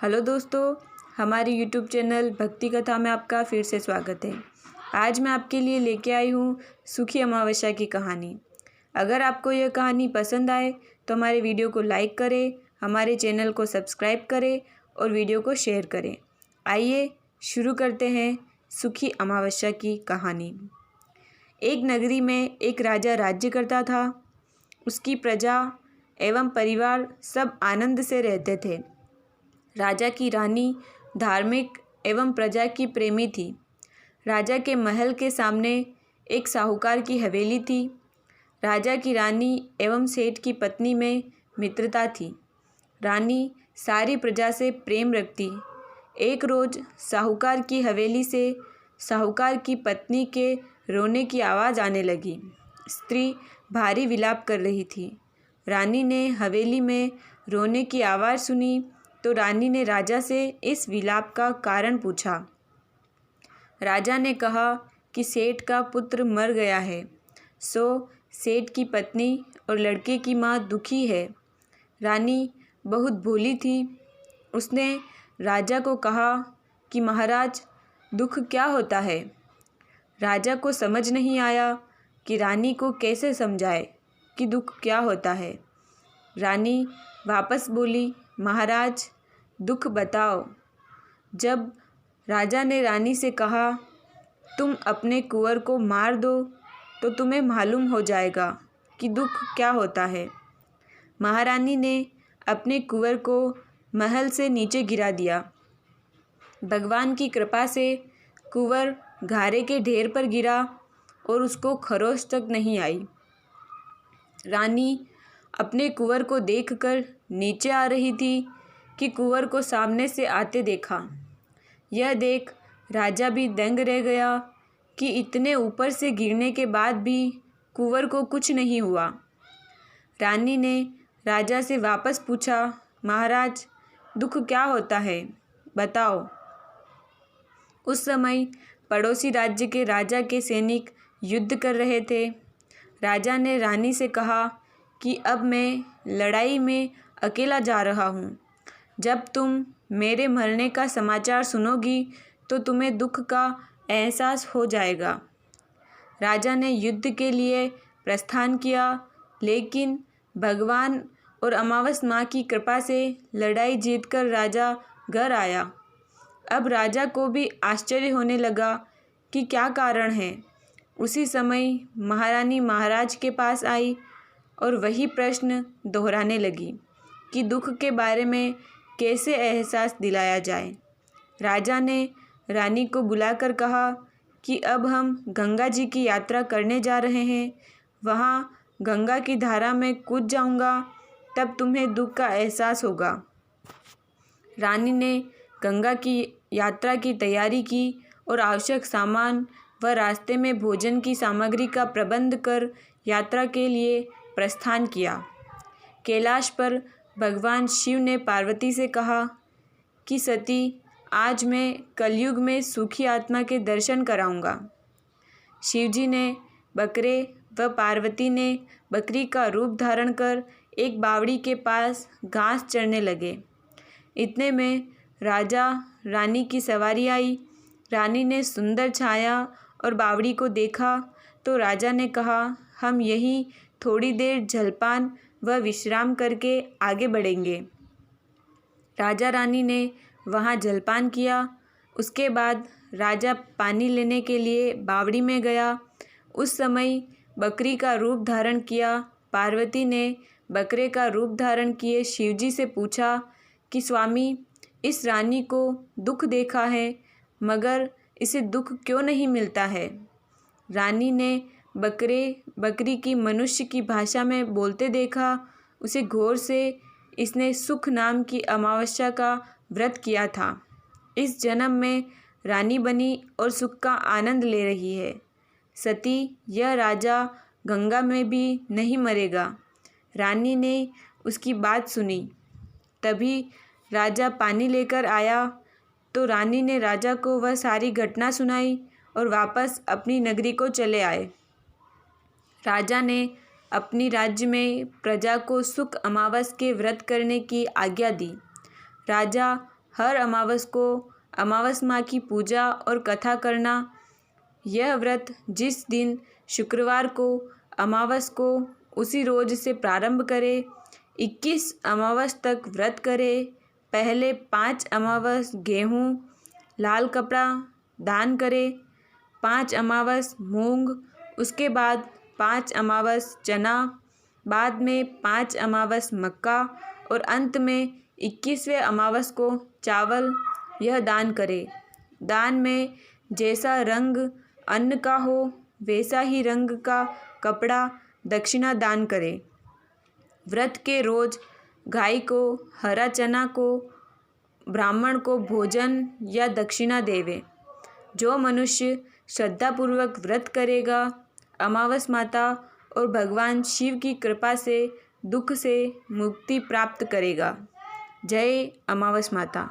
Hello दोस्तों, हमारे YouTube channel भक्ति कथा में आपका फिर से स्वागत है। आज मैं आपके लिए लेके आई हूँ सुखी अमावस्या की कहानी। अगर आपको यह कहानी पसंद आए तो हमारे वीडियो को लाइक करें, हमारे चैनल को सब्सक्राइब करें और वीडियो को शेयर करें। आइए शुरू करते हैं सुखी अमावस्या की कहानी। एक नगरी में एक राजा राज्य करता था। उसकी प्रजा एवं परिवार सब आनंद से रहते थे। राजा की रानी धार्मिक एवं प्रजा की प्रेमी थी। राजा के महल के सामने एक साहूकार की हवेली थी। राजा की रानी एवं सेठ की पत्नी में मित्रता थी। रानी सारी प्रजा से प्रेम रखती। एक रोज़ साहूकार की हवेली से साहूकार की पत्नी के रोने की आवाज़ आने लगी। स्त्री भारी विलाप कर रही थी। रानी ने हवेली में रोने की आवाज़ सुनी तो रानी ने राजा से इस विलाप का कारण पूछा। राजा ने कहा कि सेठ का पुत्र मर गया है, सो सेठ की पत्नी और लड़के की माँ दुखी है। रानी बहुत भोली थी। उसने राजा को कहा कि महाराज, दुख क्या होता है। राजा को समझ नहीं आया कि रानी को कैसे समझाए कि दुख क्या होता है। रानी वापस बोली, महाराज, दुख बताओ। जब राजा ने रानी से कहा, तुम अपने कुंवर को मार दो तो तुम्हें मालूम हो जाएगा कि दुख क्या होता है। महारानी ने अपने कुंवर को महल से नीचे गिरा दिया। भगवान की कृपा से कुंवर घारे के ढेर पर गिरा और उसको खरोच तक नहीं आई। रानी अपने कुंवर को देखकर नीचे आ रही थी कि कुंवर को सामने से आते देखा। यह देख राजा भी दंग रह गया कि इतने ऊपर से गिरने के बाद भी कुंवर को कुछ नहीं हुआ। रानी ने राजा से वापस पूछा, महाराज, दुख क्या होता है, बताओ। उस समय पड़ोसी राज्य के राजा के सैनिक युद्ध कर रहे थे। राजा ने रानी से कहा कि अब मैं लड़ाई में अकेला जा रहा हूँ। जब तुम मेरे मरने का समाचार सुनोगी तो तुम्हें दुख का एहसास हो जाएगा। राजा ने युद्ध के लिए प्रस्थान किया, लेकिन भगवान और अमावस माँ की कृपा से लड़ाई जीतकर राजा घर आया। अब राजा को भी आश्चर्य होने लगा कि क्या कारण है। उसी समय महारानी महाराज के पास आई और वही प्रश्न दोहराने लगी कि दुख के बारे में कैसे एहसास दिलाया जाए। राजा ने रानी को बुलाकर कहा कि अब हम गंगा जी की यात्रा करने जा रहे हैं। वहाँ गंगा की धारा में कूद जाऊँगा, तब तुम्हें दुख का एहसास होगा। रानी ने गंगा की यात्रा की तैयारी की और आवश्यक सामान व रास्ते में भोजन की सामग्री का प्रबंध कर यात्रा के लिए प्रस्थान किया। कैलाश पर भगवान शिव ने पार्वती से कहा कि सती, आज मैं कलयुग में सुखी आत्मा के दर्शन कराऊंगा। शिवजी ने बकरे व पार्वती ने बकरी का रूप धारण कर एक बावड़ी के पास घास चरने लगे। इतने में राजा रानी की सवारी आई। रानी ने सुंदर छाया और बावड़ी को देखा तो राजा ने कहा, हम यहीं थोड़ी देर जलपान व विश्राम करके आगे बढ़ेंगे। राजा रानी ने वहाँ जलपान किया। उसके बाद राजा पानी लेने के लिए बावड़ी में गया। उस समय बकरी का रूप धारण किया पार्वती ने बकरे का रूप धारण किए शिवजी से पूछा कि स्वामी, इस रानी को दुख देखा है, मगर इसे दुख क्यों नहीं मिलता है। रानी ने बकरी की मनुष्य की भाषा में बोलते देखा। उसे घोर से इसने सुख नाम की अमावस्या का व्रत किया था। इस जन्म में रानी बनी और सुख का आनंद ले रही है। सती, यह राजा गंगा में भी नहीं मरेगा। रानी ने उसकी बात सुनी। तभी राजा पानी लेकर आया तो रानी ने राजा को वह सारी घटना सुनाई और वापस अपनी नगरी को चले आए। राजा ने अपनी राज्य में प्रजा को सुख अमावस के व्रत करने की आज्ञा दी। राजा हर अमावस को अमावस माँ की पूजा और कथा करना। यह व्रत जिस दिन शुक्रवार को अमावस को उसी रोज से प्रारंभ करें। 21 अमावस तक व्रत करें। पहले 5 अमावस गेहूँ लाल कपड़ा दान करें, 5 अमावस मूंग, उसके बाद 5 अमावस चना, बाद में 5 अमावस मक्का और अंत में 21वें अमावस को चावल यह दान करें। दान में जैसा रंग अन्न का हो वैसा ही रंग का कपड़ा दक्षिणा दान करें। व्रत के रोज गाय को हरा चना को ब्राह्मण को भोजन या दक्षिणा देवे। जो मनुष्य श्रद्धापूर्वक व्रत करेगा अमावस माता और भगवान शिव की कृपा से दुख से मुक्ति प्राप्त करेगा। जय अमावस माता।